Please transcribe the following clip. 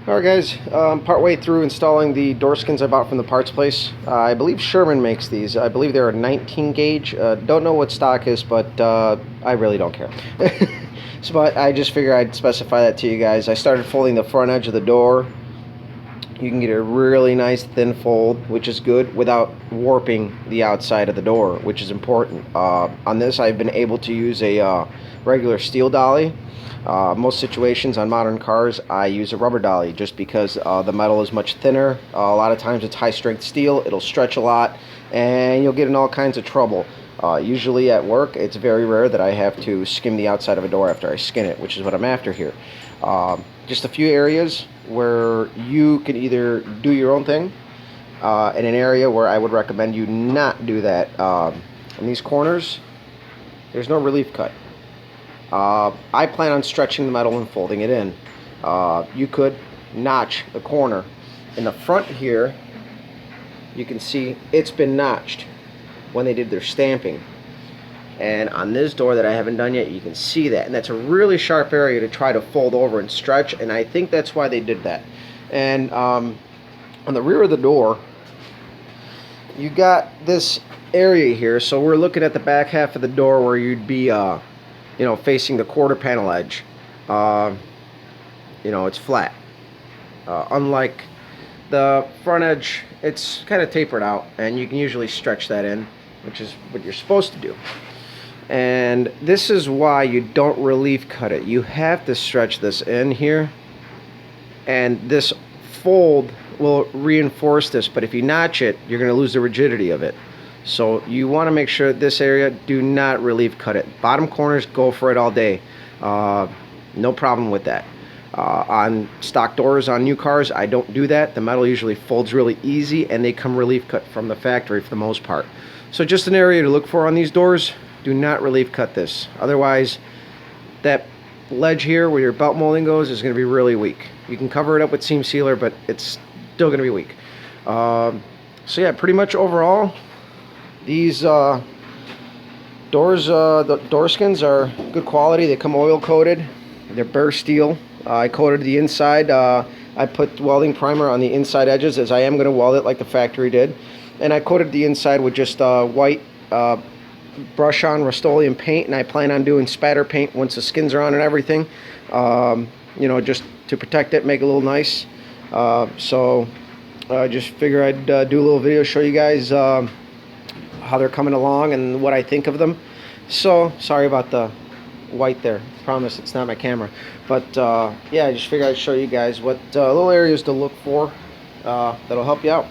Alright guys, partway through installing the door skins I bought from the parts place. I believe Sherman makes these. I believe they're a 19 gauge. Don't know what stock is, but I really don't care. So, but I just figured I'd specify that to you guys. I started folding the front edge of the door. You can get a really nice thin fold, which is good, without warping the outside of the door, which is important. On this, I've been able to use a regular steel dolly. Most situations on modern cars, I use a rubber dolly just because the metal is much thinner. A lot of times it's high strength steel, it'll stretch a lot, and you'll get in all kinds of trouble. Usually at work, it's very rare that I have to skim the outside of a door after I skin it, which is what I'm after here. Just a few areas where you can either do your own thing, in an area where I would recommend you not do that. In these corners, there's no relief cut. I plan on stretching the metal and folding it in. You could notch the corner. In the front here, you can see it's been notched when they did their stamping. And on this door that I haven't done yet, you can see that. And that's a really sharp area to try to fold over and stretch, and I think that's why they did that. And on the rear of the door, you got this area here. So we're looking at the back half of the door where you'd be facing the quarter panel edge. It's flat. Unlike the front edge, it's kind of tapered out, and you can usually stretch that in, which is what you're supposed to do. And this is why you don't relief cut it. You have to stretch this in here, and this fold will reinforce this, but if you notch it, you're going to lose the rigidity of it. So you want to make sure this area, do not relief cut it. Bottom corners, go for it all day. No problem with that. On stock doors on new cars, I don't do that. The metal usually folds really easy, and they come relief cut from the factory for the most part. So just an area to look for on these doors. Do not relief cut this. Otherwise, that ledge here where your belt molding goes is going to be really weak. You can cover it up with seam sealer, but it's still going to be weak. So yeah, pretty much overall, these doors, the door skins are good quality. They come oil coated. They're bare steel. I coated the inside. I put welding primer on the inside edges, as I am going to weld it like the factory did. And I coated the inside with just white brush on Rust-Oleum paint, and I plan on doing spatter paint once the skins are on and everything, just to protect it, make it a little nice. So I just figure I'd do a little video, show you guys how they're coming along and what I think of them. So sorry about the white there, promise it's not my camera, but yeah, I just figured I'd show you guys what little areas to look for that'll help you out.